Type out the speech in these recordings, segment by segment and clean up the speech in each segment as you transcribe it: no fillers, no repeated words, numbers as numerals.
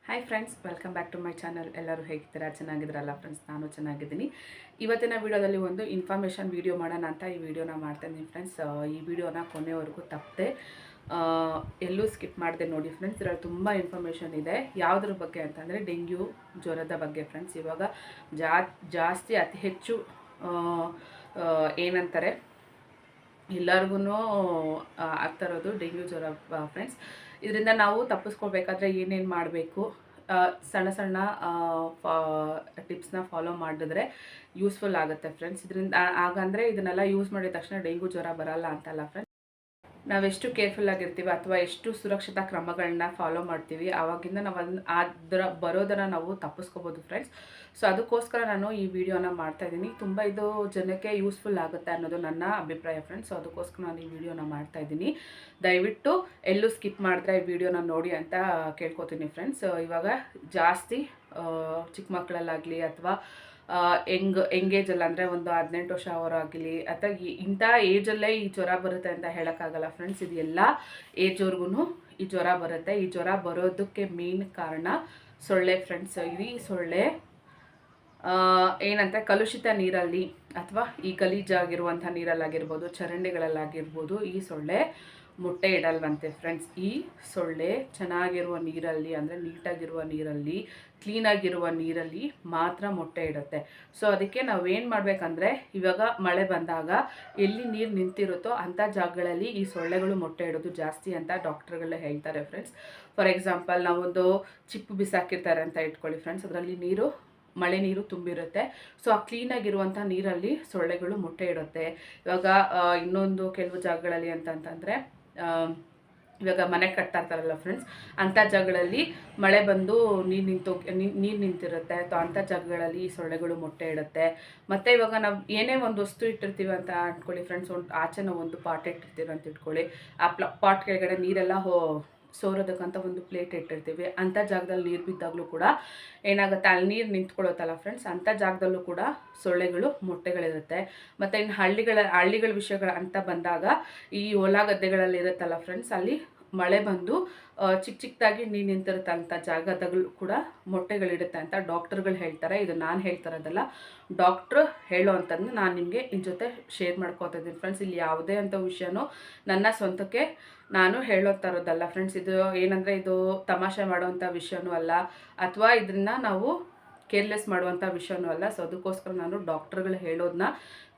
Hi friends, welcome back to my channel. ಎಲ್ಲರೂ ಹೇಗಿದ್ದೀರಾ? ಚೆನ್ನಾಗಿದ್ದೀರಲ್ಲ ಫ್ರೆಂಡ್ಸ್? ನಾನು ಚೆನ್ನಾಗಿದ್ದೀನಿ. ಇವತ್ತಿನ ವಿಡಿಯೋದಲ್ಲಿ ಒಂದು ಇನ್ಫಾರ್ಮೇಷನ್ ವಿಡಿಯೋ ಮಾಡೋಣ ಅಂತ ಈ ವಿಡಿಯೋನ ಮಾಡ್ತಾಯಿದ್ದೀನಿ ಫ್ರೆಂಡ್ಸ್. ಈ ವಿಡಿಯೋನ ಕೊನೆವರೆಗೂ ತಪ್ಪದೆ ಎಲ್ಲೂ ಸ್ಕಿಪ್ ಮಾಡಿದೆ ನೋಡಿ ಫ್ರೆಂಡ್ಸ್. ಇದರಲ್ಲಿ ತುಂಬ ಇನ್ಫಾರ್ಮೇಷನ್ ಇದೆ. ಯಾವುದ್ರ ಬಗ್ಗೆ ಅಂತಂದರೆ ಡೆಂಗ್ಯೂ ಜ್ವರದ ಬಗ್ಗೆ ಫ್ರೆಂಡ್ಸ್. ಇವಾಗ ಜಾಸ್ತಿ ಅತಿ ಹೆಚ್ಚು ಏನಂತಾರೆ ಎಲ್ಲರಿಗೂ ಆಗ್ತಾ ಇರೋದು ಡೆಂಗ್ಯೂ ಜ್ವರ ಫ್ರೆಂಡ್ಸ್. ಇದರಿಂದ ನಾವು ತಪ್ಪಿಸ್ಕೊಳ್ಬೇಕಾದ್ರೆ ಏನೇನು ಮಾಡಬೇಕು, ಸಣ್ಣ ಸಣ್ಣ ಟಿಪ್ಸ್ನ ಫಾಲೋ ಮಾಡಿದ್ರೆ ಯೂಸ್ಫುಲ್ ಆಗುತ್ತೆ ಫ್ರೆಂಡ್ಸ್. ಇದರಿಂದ ಹಾಗಂದರೆ ಇದನ್ನೆಲ್ಲ ಯೂಸ್ ಮಾಡಿದ ತಕ್ಷಣ ಡೆಂಗ್ಯೂ ಜ್ವರ ಬರಲ್ಲ ಅಂತಲ್ಲ ಫ್ರೆಂಡ್ಸ್. ನಾವೆಷ್ಟು ಕೇರ್ಫುಲ್ ಆಗಿರ್ತೀವಿ ಅಥವಾ ಎಷ್ಟು ಸುರಕ್ಷತಾ ಕ್ರಮಗಳನ್ನ ಫಾಲೋ ಮಾಡ್ತೀವಿ, ಆವಾಗಿಂದ ನಾವು ಅದರ ಬರೋದನ್ನು ನಾವು ತಪ್ಪಿಸ್ಕೋಬೋದು ಫ್ರೆಂಡ್ಸ್. ಸೊ ಅದಕ್ಕೋಸ್ಕರ ನಾನು ಈ ವಿಡಿಯೋನ ಮಾಡ್ತಾಯಿದ್ದೀನಿ. ತುಂಬ ಇದು ಜನಕ್ಕೆ ಯೂಸ್ಫುಲ್ ಆಗುತ್ತೆ ಅನ್ನೋದು ನನ್ನ ಅಭಿಪ್ರಾಯ ಫ್ರೆಂಡ್ಸ್. ಸೊ ಅದಕ್ಕೋಸ್ಕರ ನಾನು ಈ ವಿಡಿಯೋನ ಮಾಡ್ತಾಯಿದ್ದೀನಿ. ದಯವಿಟ್ಟು ಎಲ್ಲೂ ಸ್ಕಿಪ್ ಮಾಡಿದ್ರೆ ಈ ವಿಡಿಯೋನ ನೋಡಿ ಅಂತ ಕೇಳ್ಕೊತೀನಿ ಫ್ರೆಂಡ್ಸ್. ಇವಾಗ ಜಾಸ್ತಿ ಚಿಕ್ಕ ಮಕ್ಕಳಲ್ಲಾಗಲಿ ಅಥವಾ ಎಂಗೇಜಲ್ಲಿ ಅಂದರೆ ಒಂದು 18 ವರ್ಷ ಅವರಾಗಲಿ ಅಥವಾ ಇಂಥ ಏಜಲ್ಲೇ ಈ ಜ್ವರ ಬರುತ್ತೆ ಅಂತ ಹೇಳೋಕ್ಕಾಗಲ್ಲ ಫ್ರೆಂಡ್ಸ್. ಇದು ಎಲ್ಲ ಏಜ್ವರೆಗೂ ಈ ಜ್ವರ ಬರುತ್ತೆ. ಈ ಜ್ವರ ಬರೋದಕ್ಕೆ ಮೇನ್ ಕಾರಣ ಸೊಳ್ಳೆ ಫ್ರೆಂಡ್ಸ್. ಈ ಸೊಳ್ಳೆ ಏನಂತ ಕಲುಷಿತ ನೀರಲ್ಲಿ ಅಥವಾ ಈ ಗಲೀಜಾಗಿರುವಂಥ ನೀರಲ್ಲಾಗಿರ್ಬೋದು, ಚರಂಡಿಗಳಲ್ಲಾಗಿರ್ಬೋದು ಈ ಸೊಳ್ಳೆ ಮೊಟ್ಟೆ ಇಡಲ್ವಂತೆ ಫ್ರೆಂಡ್ಸ್. ಈ ಸೊಳ್ಳೆ ಚೆನ್ನಾಗಿರುವ ನೀರಲ್ಲಿ ಅಂದರೆ ನೀಟಾಗಿರುವ ನೀರಲ್ಲಿ, ಕ್ಲೀನಾಗಿರುವ ನೀರಲ್ಲಿ ಮಾತ್ರ ಮೊಟ್ಟೆ ಇಡುತ್ತೆ. ಸೊ ಅದಕ್ಕೆ ನಾವೇನು ಮಾಡಬೇಕಂದ್ರೆ, ಇವಾಗ ಮಳೆ ಬಂದಾಗ ಎಲ್ಲಿ ನೀರು ನಿಂತಿರುತ್ತೋ ಅಂಥ ಜಾಗಗಳಲ್ಲಿ ಈ ಸೊಳ್ಳೆಗಳು ಮೊಟ್ಟೆ ಇಡೋದು ಜಾಸ್ತಿ ಅಂತ ಡಾಕ್ಟರ್ಗಳೇ ಹೇಳ್ತಾರೆ ಫ್ರೆಂಡ್ಸ್. ಫಾರ್ ಎಕ್ಸಾಂಪಲ್, ನಾವೊಂದು ಚಿಪ್ಪು ಬಿಸಾಕಿರ್ತಾರೆ ಅಂತ ಇಟ್ಕೊಳ್ಳಿ ಫ್ರೆಂಡ್ಸ್. ಅದರಲ್ಲಿ ಮಳೆ ನೀರು ತುಂಬಿರುತ್ತೆ. ಸೊ ಆ ಕ್ಲೀನಾಗಿರುವಂಥ ನೀರಲ್ಲಿ ಸೊಳ್ಳೆಗಳು ಮೊಟ್ಟೆ ಇಡುತ್ತೆ. ಇವಾಗ ಇನ್ನೊಂದು ಕೆಲವು ಜಾಗಗಳಲ್ಲಿ ಅಂತಂತಂದರೆ, ಇವಾಗ ಮನೆ ಕಟ್ತಾ ಇರ್ತಾರಲ್ಲ ಫ್ರೆಂಡ್ಸ್, ಅಂಥ ಜಾಗಗಳಲ್ಲಿ ಮಳೆ ಬಂದು ನೀರು ನಿಂತಿರುತ್ತೆ. ಅಥವಾ ಅಂಥ ಜಾಗಗಳಲ್ಲಿ ಸೊಳ್ಳೆಗಳು ಮೊಟ್ಟೆ ಇಡುತ್ತೆ. ಮತ್ತು ಇವಾಗ ನಾವು ಏನೇ ಒಂದು ವಸ್ತು ಇಟ್ಟಿರ್ತೀವಿ ಅಂತ ಅಂದ್ಕೊಳ್ಳಿ ಫ್ರೆಂಡ್ಸ್. ಆಚೆ ನಾವು ಒಂದು ಪಾಟ್ ಇಟ್ಟಿರ್ತೀವಿ ಅಂತ ಇಟ್ಕೊಳ್ಳಿ. ಆ ಪಾಟ್ ಕೆಳಗಡೆ ನೀರೆಲ್ಲ ಸೋರೋದಕ್ಕಂತ ಒಂದು ಪ್ಲೇಟ್ ಇಟ್ಟಿರ್ತೀವಿ. ಅಂಥ ಜಾಗದಲ್ಲಿ ನೀರು ಬಿದ್ದಾಗಲೂ ಕೂಡ ಏನಾಗುತ್ತೆ, ಅಲ್ಲಿ ನೀರು ನಿಂತ್ಕೊಳ್ಳುತ್ತಲ್ಲ ಫ್ರೆಂಡ್ಸ್, ಅಂಥ ಜಾಗದಲ್ಲೂ ಕೂಡ ಸೊಳ್ಳೆಗಳು ಮೊಟ್ಟೆಗಳಿರುತ್ತೆ. ಮತ್ತು ಇನ್ನು ಹಳ್ಳಿಗಳ ವಿಷಯಗಳು ಅಂತ ಬಂದಾಗ ಈ ಹೊಲ ಗದ್ದೆಗಳಲ್ಲಿ ಇರುತ್ತಲ್ಲ ಫ್ರೆಂಡ್ಸ್, ಅಲ್ಲಿ ಮಳೆ ಬಂದು ಚಿಕ್ಕದಾಗಿ ನೀರು ನಿಂತಿರುತ್ತಂಥ ಜಾಗದಾಗಲೂ ಕೂಡ ಮೊಟ್ಟೆಗಳಿಡುತ್ತೆ ಅಂತ ಡಾಕ್ಟರ್ಗಳು ಹೇಳ್ತಾರೆ. ಇದು ನಾನು ಹೇಳ್ತಾರದಲ್ಲ, ಡಾಕ್ಟ್ರು ಹೇಳೋ ಅಂತಂದು ನಾನು ನಿಮಗೆ ಇದ್ರ ಜೊತೆ ಶೇರ್ ಮಾಡ್ಕೊತಾ ಇದ್ದೀನಿ ಫ್ರೆಂಡ್ಸ್. ಇಲ್ಲಿ ಯಾವುದೇ ಅಂಥ ವಿಷಯನೂ ನನ್ನ ಸ್ವಂತಕ್ಕೆ ನಾನು ಹೇಳೋ ಥರದ್ದಲ್ಲ ಫ್ರೆಂಡ್ಸ್. ಇದು ಏನಂದರೆ ಇದು ತಮಾಷೆ ಮಾಡೋವಂಥ ವಿಷಯನೂ ಅಲ್ಲ, ಅಥವಾ ಇದನ್ನು ನಾವು ಕೇರ್ಲೆಸ್ ಮಾಡುವಂಥ ವಿಷಯನೂ ಅಲ್ಲ. ಸೊ ಅದಕ್ಕೋಸ್ಕರ ನಾನು ಡಾಕ್ಟ್ರುಗಳು ಹೇಳೋದನ್ನ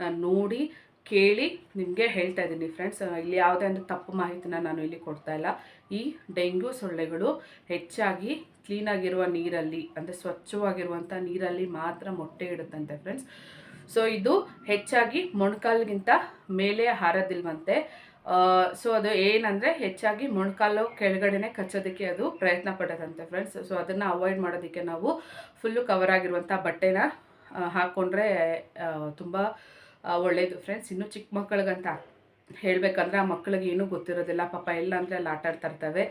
ನಾನು ನೋಡಿ ಕೇಳಿ ನಿಮಗೆ ಹೇಳ್ತಾ ಇದ್ದೀನಿ ಫ್ರೆಂಡ್ಸ್. ಇಲ್ಲಿ ಯಾವುದೇ ಒಂದು ತಪ್ಪು ಮಾಹಿತಿನ ನಾನು ಇಲ್ಲಿ ಕೊಡ್ತಾ ಇಲ್ಲ. ಈ ಡೆಂಗ್ಯೂ ಸೊಳ್ಳೆಗಳು ಹೆಚ್ಚಾಗಿ ಕ್ಲೀನಾಗಿರುವ ನೀರಲ್ಲಿ ಅಂದರೆ ಸ್ವಚ್ಛವಾಗಿರುವಂಥ ನೀರಲ್ಲಿ ಮಾತ್ರ ಮೊಟ್ಟೆ ಇಡುತ್ತಂತೆ ಫ್ರೆಂಡ್ಸ್. ಸೊ ಇದು ಹೆಚ್ಚಾಗಿ ಮೊಣಕಾಲಿಗಿಂತ ಮೇಲೆ ಹಾರೋದಿಲ್ವಂತೆ. ಸೊ ಅದು ಏನಂದರೆ ಹೆಚ್ಚಾಗಿ ಮೊಣಕಾಲು ಕೆಳಗಡೆನೆ ಕಚ್ಚೋದಕ್ಕೆ ಅದು ಪ್ರಯತ್ನ ಪಡೋದಂತೆ ಫ್ರೆಂಡ್ಸ್. ಸೊ ಅದನ್ನು ಅವಾಯ್ಡ್ ಮಾಡೋದಕ್ಕೆ ನಾವು ಫುಲ್ಲು ಕವರ್ ಆಗಿರುವಂಥ ಬಟ್ಟೆನ ಹಾಕ್ಕೊಂಡ್ರೆ ತುಂಬ ಒಳ್ಳೆಯದು ಫ್ರೆಂಡ್ಸ್. ಇನ್ನೂ ಚಿಕ್ಕ ಮಕ್ಕಳಿಗಂತ ಹೇಳಬೇಕಂದ್ರೆ ಆ ಮಕ್ಕಳಿಗೆ ಏನೂ ಗೊತ್ತಿರೋದಿಲ್ಲ ಪಾಪ. ಎಲ್ಲ ಅಂದರೆ ಅಲ್ಲಿ ಆಟ ಆಡ್ತಾ ಇರ್ತವೆ.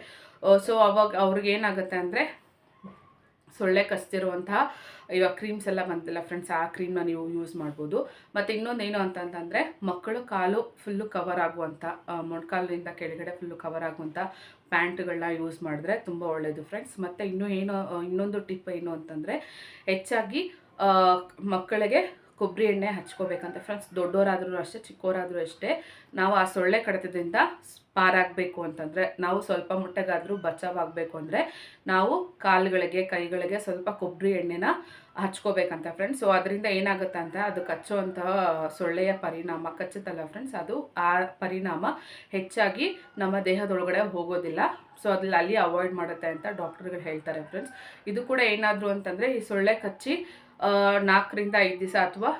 ಸೊ ಅವಾಗ ಅವ್ರಿಗೆ ಏನಾಗುತ್ತೆ ಅಂದರೆ ಸೊಳ್ಳೆ ಕಚ್ತಿರುವಂತಹ ಇವಾಗ ಕ್ರೀಮ್ಸ್ ಎಲ್ಲ ಬಂತಿಲ್ಲ ಫ್ರೆಂಡ್ಸ್, ಆ ಕ್ರೀಮ್ನ ನೀವು ಯೂಸ್ ಮಾಡ್ಬೋದು. ಮತ್ತು ಇನ್ನೊಂದು ಏನು ಅಂತಂತಂದರೆ, ಮಕ್ಕಳು ಕಾಲು ಫುಲ್ಲು ಕವರ್ ಆಗುವಂಥ ಮೊಣಕಾಲಿಂದ ಕೆಳಗಡೆ ಫುಲ್ಲು ಕವರ್ ಆಗುವಂಥ ಪ್ಯಾಂಟ್ಗಳನ್ನ ಯೂಸ್ ಮಾಡಿದ್ರೆ ತುಂಬ ಒಳ್ಳೆಯದು ಫ್ರೆಂಡ್ಸ್. ಮತ್ತು ಇನ್ನೊಂದು ಟಿಪ್ ಏನು ಅಂತಂದರೆ, ಹೆಚ್ಚಾಗಿ ಮಕ್ಕಳಿಗೆ ಕೊಬ್ಬರಿ ಎಣ್ಣೆ ಹಚ್ಕೋಬೇಕಂತೆ ಫ್ರೆಂಡ್ಸ್. ದೊಡ್ಡವರಾದ್ರೂ ಅಷ್ಟೇ, ಚಿಕ್ಕವರಾದರೂ ಅಷ್ಟೇ. ನಾವು ಆ ಸೊಳ್ಳೆ ಕಡಿತದಿಂದ ಪಾರಾಗಬೇಕು ಅಂತಂದರೆ, ನಾವು ಸ್ವಲ್ಪ ಮಟ್ಟಿಗಾದರೂ ಬಚಾವಾಗಬೇಕು ಅಂದರೆ ನಾವು ಕಾಲುಗಳಿಗೆ ಕೈಗಳಿಗೆ ಸ್ವಲ್ಪ ಕೊಬ್ಬರಿ ಎಣ್ಣೆನ ಹಚ್ಕೋಬೇಕಂತ ಫ್ರೆಂಡ್ಸ್. ಸೊ ಅದರಿಂದ ಏನಾಗುತ್ತೆ ಅಂತ, ಅದು ಕಚ್ಚುವಂತಹ ಸೊಳ್ಳೆಯ ಪರಿಣಾಮ ಕಚ್ಚುತ್ತಲ್ಲ ಫ್ರೆಂಡ್ಸ್, ಅದು ಆ ಪರಿಣಾಮ ಹೆಚ್ಚಾಗಿ ನಮ್ಮ ದೇಹದೊಳಗಡೆ ಹೋಗೋದಿಲ್ಲ. ಸೊ ಅಲ್ಲಿ ಅವಾಯ್ಡ್ ಮಾಡುತ್ತೆ ಅಂತ ಡಾಕ್ಟರ್ಗಳು ಹೇಳ್ತಾರೆ ಫ್ರೆಂಡ್ಸ್. ಇದು ಕೂಡ ಏನಾದರೂ ಅಂತಂದರೆ, ಈ ಸೊಳ್ಳೆ ಕಚ್ಚಿ 4 ರಿಂದ 5 ದಿವಸ ಅಥವಾ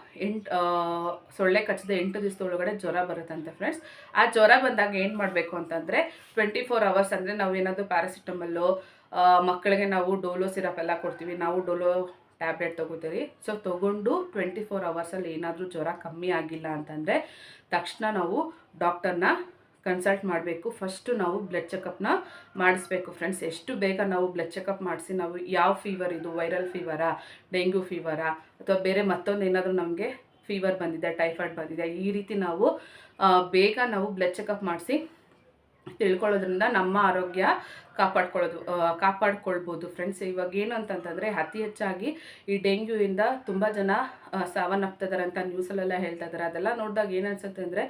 ಸೊಳ್ಳೆ ಕಚ್ಚಿದ 8 ದಿವಸದೊಳಗಡೆ ಜ್ವರ ಬರುತ್ತಂತೆ ಫ್ರೆಂಡ್ಸ್. ಆ ಜ್ವರ ಬಂದಾಗ ಏನು ಮಾಡಬೇಕು ಅಂತಂದರೆ, 24 ಅವರ್ಸ್ ಅಂದರೆ ನಾವು ಏನಾದರೂ ಪ್ಯಾರಾಸಿಟಮಲ್ಲು, ಮಕ್ಕಳಿಗೆ ನಾವು ಡೋಲೋ ಸಿರಪ್ ಎಲ್ಲ ಕೊಡ್ತೀವಿ, ನಾವು ಡೋಲೋ ಟ್ಯಾಬ್ಲೆಟ್ ತೊಗೋತೀವಿ. ಸೊ ತೊಗೊಂಡು 24 ಅವರ್ಸಲ್ಲಿ ಏನಾದರೂ ಜ್ವರ ಕಮ್ಮಿ ಆಗಿಲ್ಲ ಅಂತಂದರೆ ತಕ್ಷಣ ನಾವು ಡಾಕ್ಟರ್ನ ಕನ್ಸಲ್ಟ್ ಮಾಡಬೇಕು. ಫಸ್ಟು ನಾವು ಬ್ಲಡ್ ಚೆಕಪ್ನ ಮಾಡಿಸ್ಬೇಕು ಫ್ರೆಂಡ್ಸ್. ಎಷ್ಟು ಬೇಗ ನಾವು ಬ್ಲಡ್ ಚೆಕಪ್ ಮಾಡಿಸಿ ನಾವು ಯಾವ ಫೀವರ್ ಇದು, ವೈರಲ್ ಫೀವರಾ, ಡೆಂಗ್ಯೂ ಫೀವರಾ, ಅಥವಾ ಬೇರೆ ಮತ್ತೊಂದು ಏನಾದರೂ ನಮಗೆ ಫೀವರ್ ಬಂದಿದೆ, ಟೈಫಾಯ್ಡ್ ಬಂದಿದೆ, ಈ ರೀತಿ ನಾವು ಬೇಗ ನಾವು ಬ್ಲಡ್ ಚೆಕಪ್ ಮಾಡಿಸಿ ತಿಳ್ಕೊಳ್ಳೋದ್ರಿಂದ ನಮ್ಮ ಆರೋಗ್ಯ ಕಾಪಾಡ್ಕೊಳ್ಬೋದು ಫ್ರೆಂಡ್ಸ್. ಇವಾಗ ಏನು ಅಂತಂತಂದರೆ ಅತಿ ಹೆಚ್ಚಾಗಿ ಈ ಡೆಂಗ್ಯೂಯಿಂದ ತುಂಬ ಜನ ಸಾವನ್ನಪ್ತಿದ್ದಾರೆ ಅಂತ ನ್ಯೂಸಲ್ಲೆಲ್ಲ ಹೇಳ್ತಾ ಇದ್ದಾರೆ. ಅದೆಲ್ಲ ನೋಡಿದಾಗ ಏನು ಅನ್ಸುತ್ತೆ ಅಂದರೆ,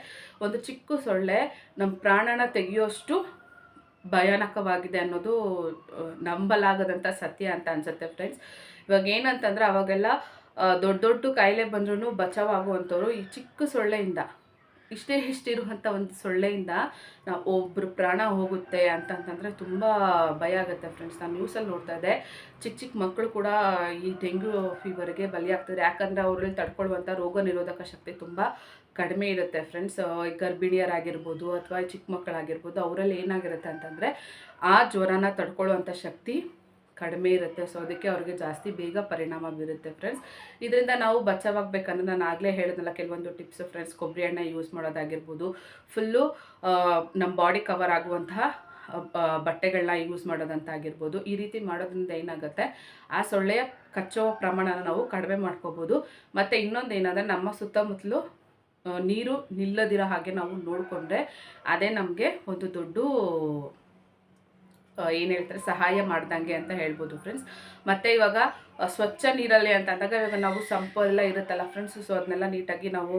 ಒಂದು ಚಿಕ್ಕ ಸೊಳ್ಳೆ ನಮ್ಮ ಪ್ರಾಣನ ತೆಗೆಯೋಷ್ಟು ಭಯಾನಕವಾಗಿದೆ ಅನ್ನೋದು ನಂಬಲಾಗದಂಥ ಸತ್ಯ ಅಂತ ಅನ್ಸುತ್ತೆ ಫ್ರೆಂಡ್ಸ್. ಇವಾಗ ಏನಂತಂದರೆ, ಅವಾಗೆಲ್ಲ ದೊಡ್ಡ ದೊಡ್ಡ ಕಾಯಿಲೆ ಬಂದ್ರೂ ಬಚಾವಾಗುವಂಥವ್ರು ಈ ಚಿಕ್ಕ ಸೊಳ್ಳೆಯಿಂದ, ಇಷ್ಟಿರುವಂಥ ಒಂದು ಸೊಳ್ಳೆಯಿಂದ ಒಬ್ಬರು ಪ್ರಾಣ ಹೋಗುತ್ತೆ ಅಂತಂತಂದರೆ ತುಂಬ ಭಯ ಆಗುತ್ತೆ ಫ್ರೆಂಡ್ಸ್. ನಾನು ನ್ಯೂಸಲ್ಲಿ ನೋಡ್ತಾ ಇದ್ದೆ, ಚಿಕ್ಕ ಮಕ್ಕಳು ಕೂಡ ಈ ಡೆಂಗ್ಯೂ ಫೀವರ್ಗೆ ಬಲಿಯಾಗ್ತಿದ್ದಾರೆ. ಯಾಕಂದರೆ ಅವರಲ್ಲಿ ತಡ್ಕೊಳ್ಳುವಂಥ ರೋಗ ನಿರೋಧಕ ಶಕ್ತಿ ತುಂಬ ಕಡಿಮೆ ಇರುತ್ತೆ ಫ್ರೆಂಡ್ಸ್. ಗರ್ಭಿಣಿಯರಾಗಿರ್ಬೋದು ಅಥವಾ ಚಿಕ್ಕ ಮಕ್ಕಳಾಗಿರ್ಬೋದು, ಅವರಲ್ಲಿ ಏನಾಗಿರುತ್ತೆ ಅಂತಂದರೆ ಆ ಜ್ವರನ ತಡ್ಕೊಳ್ಳುವಂಥ ಶಕ್ತಿ ಕಡಿಮೆ ಇರುತ್ತೆ. ಸೊ ಅದಕ್ಕೆ ಅವ್ರಿಗೆ ಜಾಸ್ತಿ ಬೇಗ ಪರಿಣಾಮ ಬೀರುತ್ತೆ ಫ್ರೆಂಡ್ಸ್. ಇದರಿಂದ ನಾವು ಬಚಾವಾಗಬೇಕಂದ್ರೆ ನಾನು ಆಗಲೇ ಹೇಳಿದ್ನಲ್ಲ ಕೆಲವೊಂದು ಟಿಪ್ಸು ಫ್ರೆಂಡ್ಸ್. ಕೊಬ್ಬರಿ ಎಣ್ಣೆ ಯೂಸ್ ಮಾಡೋದಾಗಿರ್ಬೋದು, ಫುಲ್ಲು ನಮ್ಮ ಬಾಡಿ ಕವರ್ ಆಗುವಂತಹ ಬಟ್ಟೆಗಳನ್ನ ಯೂಸ್ ಮಾಡೋದಂತಾಗಿರ್ಬೋದು. ಈ ರೀತಿ ಮಾಡೋದ್ರಿಂದ ಏನಾಗುತ್ತೆ, ಆ ಸೊಳ್ಳೆಯ ಕಚ್ಚೋ ಪ್ರಮಾಣನ ನಾವು ಕಡಿಮೆ ಮಾಡ್ಕೋಬೋದು. ಮತ್ತು ಇನ್ನೊಂದು ಏನಂದರೆ, ನಮ್ಮ ಸುತ್ತಮುತ್ತಲು ನೀರು ನಿಲ್ಲದಿರೋ ಹಾಗೆ ನಾವು ನೋಡಿಕೊಂಡ್ರೆ ಅದೇ ನಮಗೆ ಒಂದು ದೊಡ್ಡ ಏನು ಹೇಳ್ತಾರೆ ಸಹಾಯ ಮಾಡ್ದಂಗೆ ಅಂತ ಹೇಳ್ಬೋದು ಫ್ರೆಂಡ್ಸ್. ಮತ್ತು ಇವಾಗ ಸ್ವಚ್ಛ ನೀರಲ್ಲಿ ಅಂತ ಅಂದಾಗ ಇವಾಗ ನಾವು ಸಂಪು ಎಲ್ಲ ಇರುತ್ತಲ್ಲ ಫ್ರೆಂಡ್ಸ್, ಸೊ ಅದನ್ನೆಲ್ಲ ನೀಟಾಗಿ ನಾವು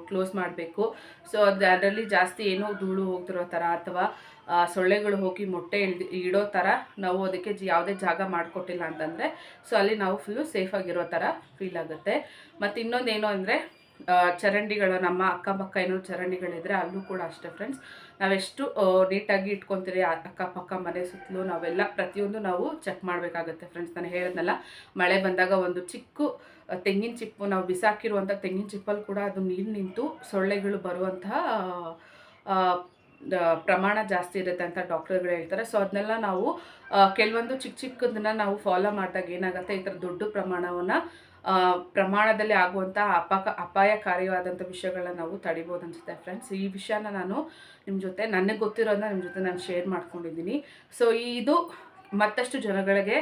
ಕ್ಲೋಸ್ ಮಾಡಬೇಕು. ಸೊ ಅದರಲ್ಲಿ ಜಾಸ್ತಿ ಏನೋ ಧೂಳು ಹೋಗ್ತಿರೋ ಥರ ಅಥವಾ ಸೊಳ್ಳೆಗಳು ಹೋಗಿ ಮೊಟ್ಟೆ ಇಡೋ ಥರ ನಾವು ಅದಕ್ಕೆ ಯಾವುದೇ ಜಾಗ ಮಾಡಿಕೊಟ್ಟಿಲ್ಲ ಅಂತಂದರೆ, ಸೊ ಅಲ್ಲಿ ನಾವು ಫುಲ್ಲು ಸೇಫಾಗಿರೋ ಥರ ಫೀಲ್ ಆಗುತ್ತೆ. ಮತ್ತು ಇನ್ನೊಂದೇನು ಅಂದರೆ, ಚರಂಡಿಗಳು, ನಮ್ಮ ಅಕ್ಕಪಕ್ಕ ಏನೋ ಚರಂಡಿಗಳಿದ್ರೆ ಅಲ್ಲೂ ಕೂಡ ಅಷ್ಟೇ ಫ್ರೆಂಡ್ಸ್. ನಾವೆಷ್ಟು ನೀಟಾಗಿ ಇಟ್ಕೊತೀರಿ ಅಕ್ಕಪಕ್ಕ ಮನೆ ಸುತ್ತಲೂ, ನಾವೆಲ್ಲ ಪ್ರತಿಯೊಂದು ನಾವು ಚೆಕ್ ಮಾಡಬೇಕಾಗತ್ತೆ ಫ್ರೆಂಡ್ಸ್. ನಾನು ಹೇಳಿದ್ನಲ್ಲ, ಮಳೆ ಬಂದಾಗ ಒಂದು ಚಿಕ್ಕ ತೆಂಗಿನ ಚಿಪ್ಪು ನಾವು ಬಿಸಾಕಿರುವಂಥ ತೆಂಗಿನ ಚಿಪ್ಪಲ್ಲಿ ಕೂಡ ಅದು ನೀರು ನಿಂತು ಸೊಳ್ಳೆಗಳು ಬರುವಂತಹ ಪ್ರಮಾಣ ಜಾಸ್ತಿ ಇರುತ್ತೆ ಅಂತ ಡಾಕ್ಟರ್ಗಳು ಹೇಳ್ತಾರೆ. ಸೊ ಅದನ್ನೆಲ್ಲ ನಾವು ಕೆಲವೊಂದು ಚಿಕ್ಕದನ್ನ ನಾವು ಫಾಲೋ ಮಾಡಿದಾಗ ಏನಾಗುತ್ತೆ, ಈ ಥರ ದೊಡ್ಡ ಪ್ರಮಾಣದಲ್ಲಿ ಆಗುವಂಥ ಅಪಾಯಕಾರಿಯಾದಂಥ ವಿಷಯಗಳನ್ನ ನಾವು ತಡಿಬೋದು ಅನಿಸುತ್ತೆ ಫ್ರೆಂಡ್ಸ್. ಈ ವಿಷಯನ ನಾನು ನಿಮ್ಮ ಜೊತೆ, ನನಗೆ ಗೊತ್ತಿರೋದನ್ನ ನಿಮ್ಮ ಜೊತೆ ನಾನು ಶೇರ್ ಮಾಡ್ಕೊಂಡಿದ್ದೀನಿ. ಸೊ ಇದು ಮತ್ತಷ್ಟು ಜನಗಳಿಗೆ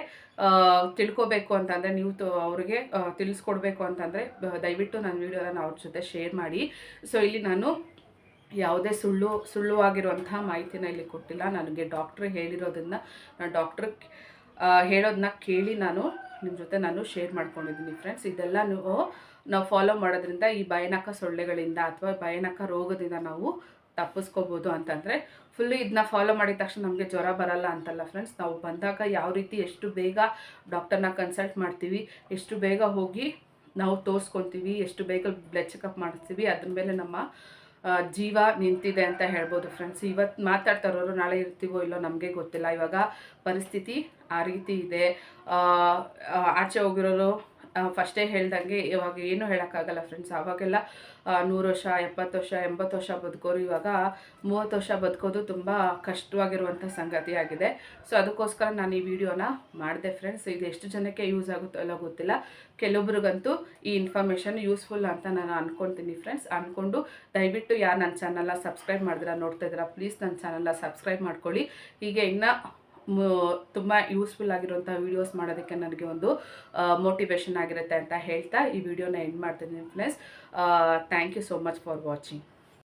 ತಿಳ್ಕೊಬೇಕು ಅಂತಂದರೆ, ನೀವು ಅವ್ರಿಗೆ ತಿಳಿಸ್ಕೊಡ್ಬೇಕು ಅಂತಂದರೆ ದಯವಿಟ್ಟು ನನ್ನ ವೀಡಿಯೋನ ಅವ್ರ ಜೊತೆ ಶೇರ್ ಮಾಡಿ. ಸೊ ಇಲ್ಲಿ ನಾನು ಯಾವುದೇ ಸುಳ್ಳುವಾಗಿರುವಂತಹ ಮಾಹಿತಿನ ಇಲ್ಲಿ ಕೊಟ್ಟಿಲ್ಲ. ನನಗೆ ಡಾಕ್ಟ್ರ್ ಹೇಳಿರೋದನ್ನು, ಡಾಕ್ಟ್ರ್ ಹೇಳೋದನ್ನ ಕೇಳಿ ನಿಮ್ಮ ಜೊತೆ ನಾನು ಶೇರ್ ಮಾಡ್ಕೊಂಡಿದ್ದೀನಿ ಫ್ರೆಂಡ್ಸ್. ಇದೆಲ್ಲ ನಾವು ಫಾಲೋ ಮಾಡೋದ್ರಿಂದ ಈ ಭಯಾನಕ ಸೊಳ್ಳೆಗಳಿಂದ ಅಥವಾ ಭಯಾನಕ ರೋಗದಿಂದ ನಾವು ತಪ್ಪಿಸ್ಕೋಬೋದು ಅಂತಂದರೆ, ಫುಲ್ಲು ಇದನ್ನ ಫಾಲೋ ಮಾಡಿದ ತಕ್ಷಣ ನಮಗೆ ಜ್ವರ ಬರಲ್ಲ ಅಂತಲ್ಲ ಫ್ರೆಂಡ್ಸ್. ನಾವು ಬಂದಾಗ ಯಾವ ರೀತಿ ಎಷ್ಟು ಬೇಗ ಡಾಕ್ಟರ್ನ ಕನ್ಸಲ್ಟ್ ಮಾಡ್ತೀವಿ, ಎಷ್ಟು ಬೇಗ ಹೋಗಿ ನಾವು ತೋರಿಸ್ಕೊತೀವಿ, ಎಷ್ಟು ಬೇಗ ಬ್ಲಡ್ ಚೆಕಪ್ ಮಾಡಿಸ್ತೀವಿ, ಅದ್ರ ಮೇಲೆ ನಮ್ಮ ಜೀವ ನಿಂತಿದೆ ಅಂತ ಹೇಳ್ಬೋದು ಫ್ರೆಂಡ್ಸ್. ಇವತ್ತು ಮಾತಾಡ್ತಾ ಇರೋರು ನಾಳೆ ಇರ್ತೀವೋ ಇಲ್ಲೋ ನಮಗೆ ಗೊತ್ತಿಲ್ಲ. ಇವಾಗ ಪರಿಸ್ಥಿತಿ ಆ ರೀತಿ ಇದೆ. ಆಚೆ ಹೋಗಿರೋರು ಫಸ್ಟೇ ಹೇಳ್ದಂಗೆ ಇವಾಗ ಏನೂ ಹೇಳೋಕ್ಕಾಗಲ್ಲ ಫ್ರೆಂಡ್ಸ್. ಆವಾಗೆಲ್ಲ 100 ವರ್ಷ, 70 ವರ್ಷ, 80 ವರ್ಷ ಬದುಕೋರು ಇವಾಗ 30 ವರ್ಷ ಬದುಕೋದು ತುಂಬ ಕಷ್ಟವಾಗಿರುವಂಥ ಸಂಗತಿ ಆಗಿದೆ. ಸೊ ಅದಕ್ಕೋಸ್ಕರ ನಾನು ಈ ವಿಡಿಯೋನ ಮಾಡಿದೆ ಫ್ರೆಂಡ್ಸ್. ಇದು ಎಷ್ಟು ಜನಕ್ಕೆ ಯೂಸ್ ಆಗುತ್ತೋ ಎಲ್ಲ ಗೊತ್ತಿಲ್ಲ. ಕೆಲವೊಬ್ರಿಗಂತೂ ಈ ಇನ್ಫಾರ್ಮೇಷನ್ ಯೂಸ್ಫುಲ್ ಅಂತ ನಾನು ಅಂದ್ಕೊತೀನಿ ಫ್ರೆಂಡ್ಸ್. ಅಂದ್ಕೊಂಡು ದಯವಿಟ್ಟು ಯಾರು ನನ್ನ ಚಾನಲ್ನ ಸಬ್ಸ್ಕ್ರೈಬ್ ಮಾಡಿದ್ರೆ ನೋಡ್ತಾ ಇದ್ದೀರಾ, ಪ್ಲೀಸ್ ನನ್ನ ಚಾನಲ್ನ ಸಬ್ಸ್ಕ್ರೈಬ್ ಮಾಡ್ಕೊಳ್ಳಿ. ಹೀಗೆ ಇನ್ನೂ ತುಂಬ ಯೂಸ್ಫುಲ್ ಆಗಿರುವಂಥ ವೀಡಿಯೋಸ್ ಮಾಡೋದಕ್ಕೆ ನನಗೆ ಒಂದು ಮೋಟಿವೇಶನ್ ಆಗಿರುತ್ತೆ ಅಂತ ಹೇಳ್ತಾ ಈ ವಿಡಿಯೋನ ಎಂಡ್ ಮಾಡ್ತಿದ್ದೀನಿ friends. Thank you so much for watching.